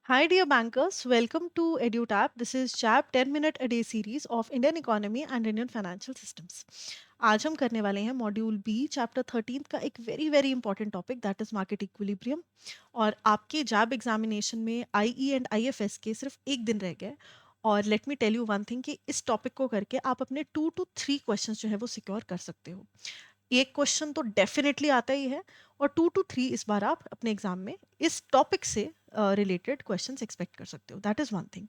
Hi, dear bankers. Welcome to EduTap. This is CHAP 10-minute a day series of Indian economy and Indian financial systems. आज हम करने वाले हैं module B chapter 13 का एक very very important topic that is market equilibrium. और आपके जैब एग्जामिनेशन में आईई एंड आईएफएस के सिर्फ एक दिन रह गए। और let me tell you one thing कि इस टॉपिक को करके आप अपने 2 to 3 क्वेश्चंस जो है वो सिक्योर कर सकते हो। एक क्वेश्चन तो डेफिनेटली आता ही है, और 2 to 3 इस बार आप अपने एग्जाम में इस टॉपिक से रिलेटेड क्वेश्चंस एक्सपेक्ट कर सकते हो। That is one thing.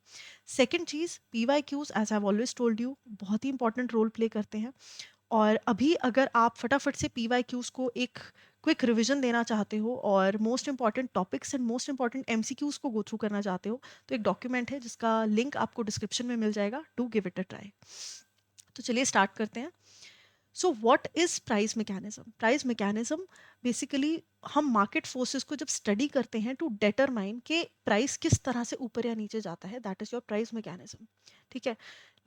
Second चीज, PYQs as I have always told you बहुत ही इंपॉर्टेंट रोल प्ले करते हैं। और अभी अगर आप फटाफट से पीवाईक्यूज को एक क्विक रिवीजन देना चाहते हो और most important topics and most important MCQs को गो थ्रू करना चाहते हो, तो एक डॉक्यूमेंट है जिसका लिंक आपको डिस्क्रिप्शन में मिल जाएगा। Do give it a try. तो चलिए स्टार्ट करते हैं। So what is price mechanism? Price mechanism basically हम मार्केट फोर्सेस को जब स्टडी करते हैं टू डिटरमाइन कि प्राइस किस तरह से ऊपर या नीचे जाता है, that is your price mechanism. ठीक है।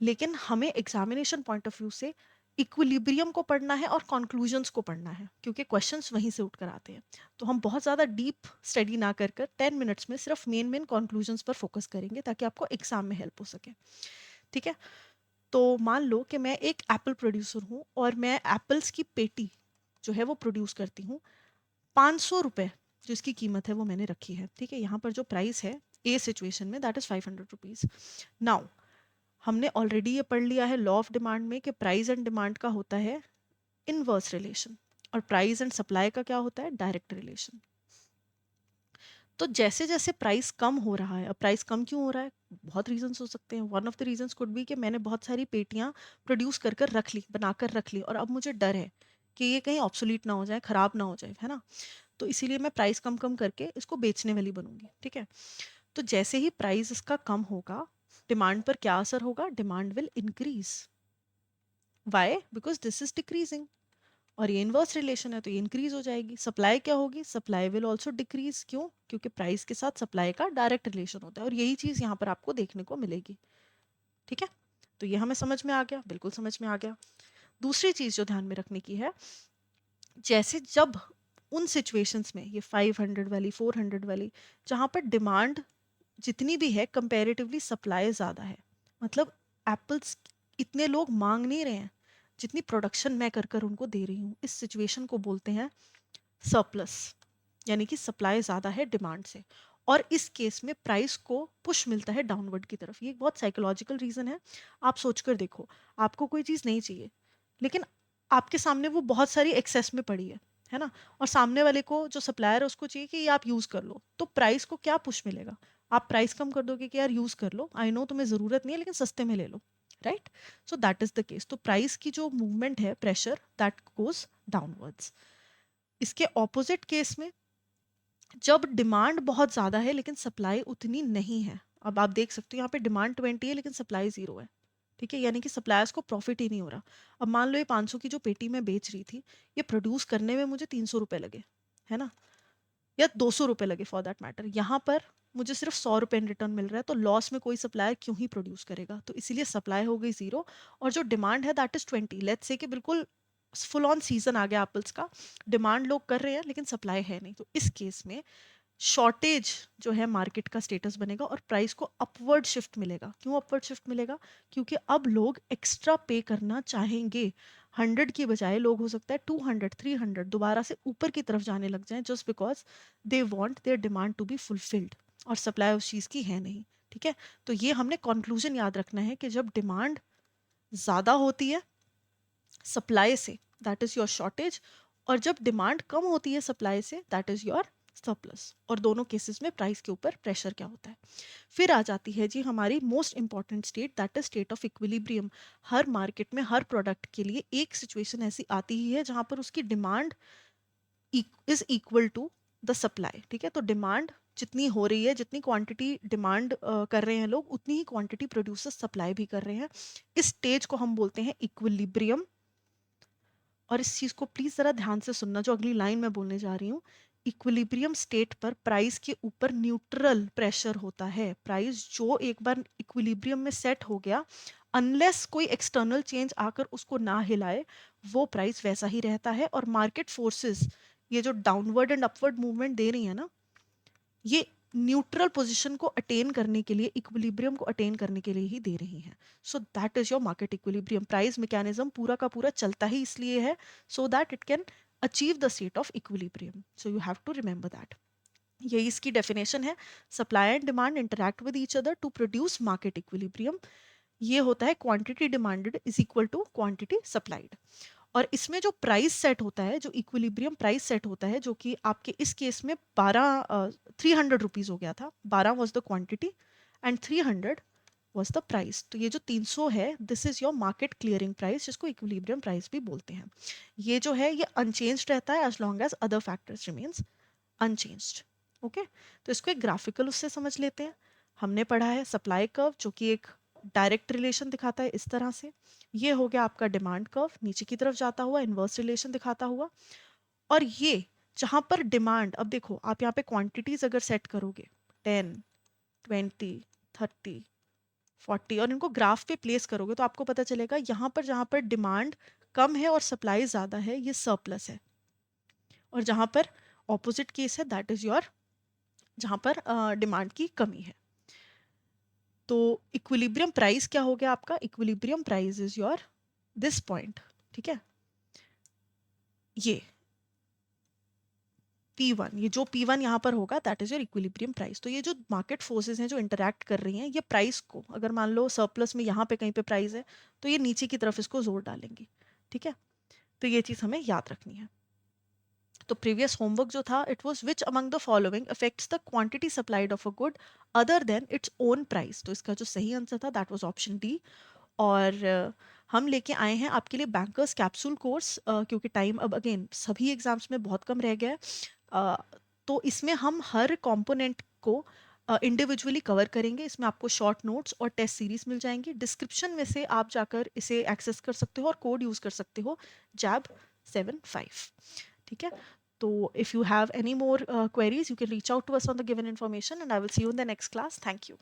लेकिन हमें एग्जामिनेशन पॉइंट ऑफ व्यू से इक्विलिब्रियम को पढ़ना है और कंक्लूजन्स को पढ़ना है, क्योंकि क्वेश्चंस वहीं से उठ कर आते हैं। तो हम बहुत ज़्यादा डीप स्टडी ना कर कर 10 मिनट्स में सिर्फ मेन मेन कंक्लूजन्स पर फोकस करेंगे ताकि आपको एग्जाम में हेल्प हो सके। ठीक है। तो मान लो कि मैं एक एप्पल प्रोड्यूसर हूँ और मैं एप्पल्स की पेटी जो है वो प्रोड्यूस करती हूँ। 500 रुपये जो इसकी कीमत है वो मैंने रखी है। ठीक है। यहाँ पर जो प्राइस है ए सिचुएशन में दैट इज 500 रुपीज। नाउ हमने ऑलरेडी ये पढ़ लिया है लॉ ऑफ डिमांड में कि प्राइस एंड डिमांड का होता है इनवर्स रिलेशन, और प्राइस एंड सप्लाई का क्या होता है? Direct relation. तो जैसे जैसे प्राइस कम हो रहा है, अब प्राइस कम क्यों हो रहा है? बहुत रीजंस हो सकते हैं। One of the reasons could be कि मैंने बहुत सारी पेटियां प्रोड्यूस कर कर रख ली, बनाकर रख ली, और अब मुझे डर है कि ये कहीं ऑब्सोलीट ना हो जाए, खराब ना हो जाए, है ना। तो इसीलिए मैं प्राइस कम कम करके इसको बेचने वाली बनूंगी। ठीक है। तो जैसे ही प्राइस इसका कम होगा, डिमांड पर क्या असर होगा? Demand will increase. Why? Because this is decreasing, और ये इनवर्स रिलेशन है तो ये इंक्रीज हो जाएगी। सप्लाई क्या होगी? Supply will also decrease. क्यों? क्योंकि प्राइस के साथ सप्लाई का डायरेक्ट रिलेशन होता है, और यही चीज यहाँ पर आपको देखने को मिलेगी। ठीक है। तो ये हमें समझ में आ गया, बिल्कुल समझ में आ गया। दूसरी चीज जो ध्यान में रखने की है, जैसे जब उन सिचुएशंस में ये 500 वाली 400 वाली जहां पर डिमांड जितनी भी है कंपैरेटिवली सप्लाई ज़्यादा है, मतलब एप्पल्स इतने लोग मांग नहीं रहे हैं जितनी प्रोडक्शन मैं कर कर उनको दे रही हूँ, इस सिचुएशन को बोलते हैं सरप्लस। यानी कि सप्लाई ज़्यादा है डिमांड से, और इस केस में प्राइस को पुश मिलता है डाउनवर्ड की तरफ। ये एक बहुत साइकोलॉजिकल रीज़न है। आप सोचकर देखो, आपको कोई चीज़ नहीं चाहिए, लेकिन आपके सामने वो बहुत सारी एक्सेस में पड़ी है ना, और सामने वाले को जो सप्लायर है उसको चाहिए कि ये आप यूज़ कर लो, तो प्राइस को क्या पुश मिलेगा? आप प्राइस कम कर दोगे कि यार यूज़ कर लो, आई नो तुम्हें ज़रूरत नहीं है लेकिन सस्ते में ले लो। Right. So that is the case. तो प्राइस की जो मूवमेंट है, प्रेशर, दैट गोज डाउनवर्ड्स। इसके ऑपोजिट केस में जब डिमांड बहुत ज़्यादा है लेकिन सप्लाई उतनी नहीं है, अब आप देख सकते हो यहाँ पे डिमांड 20 है लेकिन सप्लाई 0 है। ठीक है। यानी कि सप्लायर्स को प्रॉफिट ही नहीं हो रहा। अब मान लो ये 500 की जो पेटी मैं बेच रही थी, ये प्रोड्यूस करने में मुझे 300 रुपये लगे, है ना, या 200 रुपये लगे फॉर दैट मैटर। यहाँ पर मुझे सिर्फ 100 रुपये इन रिटर्न मिल रहा है, तो लॉस में कोई सप्लायर क्यों ही प्रोड्यूस करेगा? तो इसीलिए सप्लाई हो गई 0, और जो डिमांड है दैट इज 20। लेट्स से कि बिल्कुल फुल ऑन सीजन आ गया एप्पल्स का, डिमांड लोग कर रहे हैं लेकिन सप्लाई है नहीं, तो इस केस में शॉर्टेज जो है मार्केट का स्टेटस बनेगा और प्राइस को अपवर्ड शिफ्ट मिलेगा। क्यों अपवर्ड शिफ्ट मिलेगा? क्योंकि अब लोग एक्स्ट्रा पे करना चाहेंगे। 100 की बजाय लोग हो सकता है 200 300 दोबारा से ऊपर की तरफ जाने लग जाएं, just because they want their demand to be fulfilled, और सप्लाई उस चीज़ की है नहीं। ठीक है। तो ये हमने कंक्लूजन याद रखना है कि जब डिमांड ज़्यादा होती है सप्लाई से, दैट इज योर शॉर्टेज, और जब डिमांड कम होती है सप्लाई से, दैट इज योर सरप्लस। और दोनों केसेस में प्राइस के ऊपर प्रेशर क्या होता है? फिर आ जाती है जी हमारी most important state, that is state of equilibrium. Her market में हर प्रोडक्ट के लिए एक सिचुएशन ऐसी आती ही है जहां पर उसकी demand is equal to the supply. ठीक है। तो डिमांड जितनी हो रही है, जितनी क्वांटिटी डिमांड कर रहे हैं लोग, उतनी ही क्वांटिटी प्रोड्यूसर्स सप्लाई भी कर रहे हैं। इस स्टेज को हम बोलते हैं इक्विलिब्रियम। और इस चीज को प्लीज जरा ध्यान से सुनना, जो अगली लाइन मैं बोलने जा रही हूँ। इक्विलिब्रियम स्टेट पर प्राइस के ऊपर न्यूट्रल प्रेशर होता है। प्राइस जो एक बार इक्विलिब्रियम में सेट हो गया, अनलेस कोई एक्सटर्नल चेंज आकर उसको ना हिलाए, वो प्राइस वैसा ही रहता है। और मार्केट फोर्सेस ये जो डाउनवर्ड एंड अपवर्ड मूवमेंट दे रही है ना, ये न्यूट्रल पोजीशन को अटेन करने के लिए, इक्विलिब्रियम को अटेन करने के लिए ही दे रही हैं. So that is your market equilibrium. Price mechanism पूरा का पूरा चलता ही इसलिए है, so that it can achieve the state of equilibrium. So you have to remember that. यही इसकी डेफिनेशन है. Supply and demand interact with each other to produce market equilibrium. ये होता है quantity demanded is equal to quantity supplied. और इसमें जो price set होता है, जो इक्विलिब्रियम प्राइस सेट होता है, जो कि आपके इस केस में 300 रुपीज हो गया था. 12 was the quantity and 300 was the price. तो ये जो 300 है, this is your market clearing price, जिसको इक्विलिब्रियम प्राइस भी बोलते हैं. ये जो है ये अनचेंज्ड रहता है as long as other factors remains unchanged. Okay, तो इसको एक ग्राफिकल उससे समझ लेते हैं. हमने पढ़ा है सप्लाई कर्व, जो कि एक डायरेक्ट रिलेशन दिखाता है इस तरह से. ये हो गया आपका डिमांड कर्व, नीचे की तरफ जाता हुआ इन्वर्स रिलेशन दिखाता हुआ. और ये जहां पर डिमांड, अब देखो आप यहाँ पे क्वांटिटीज अगर सेट करोगे 10, 20, 30, 40 और इनको ग्राफ पे प्लेस करोगे, तो आपको पता चलेगा यहाँ पर जहां पर डिमांड कम है और सप्लाई ज्यादा है, ये सरप्लस है. और जहां पर ऑपोजिट केस है, दैट इज योर जहां पर डिमांड की कमी है. तो इक्विलिब्रियम प्राइस क्या हो गया आपका? Equilibrium price is your this point. ठीक है, ये P1, ये जो P1 यहाँ पर होगा that is your equilibrium price. तो ये जो मार्केट फोर्सेस हैं जो इंटरैक्ट कर रही हैं, ये प्राइस को, अगर मान लो सरप्लस में यहाँ पे कहीं पे प्राइस है, तो ये नीचे की तरफ इसको जोर डालेंगी. ठीक है, तो ये चीज़ हमें याद रखनी है. तो प्रीवियस होमवर्क जो था, it was which among the following affects the quantity supplied of a good other than its own price. तो इसका जो सही आंसर था दैट वाज ऑप्शन डी. और हम लेके आए हैं आपके लिए बैंकर्स कैप्सूल कोर्स, क्योंकि टाइम अब अगेन सभी एग्जाम्स में बहुत कम रह गया है. अ, तो इसमें हम हर कंपोनेंट को इंडिविजुअली कवर करेंगे. इसमें आपको शॉर्ट नोट्स और टेस्ट सीरीज मिल जाएंगी. डिस्क्रिप्शन में से आप जाकर इसे एक्सेस कर सकते हो और कोड यूज़ कर सकते हो, JAB75. ठीक है, तो if you have any more queries, you can reach out to us on the given information and I will see you in the next class. Thank you.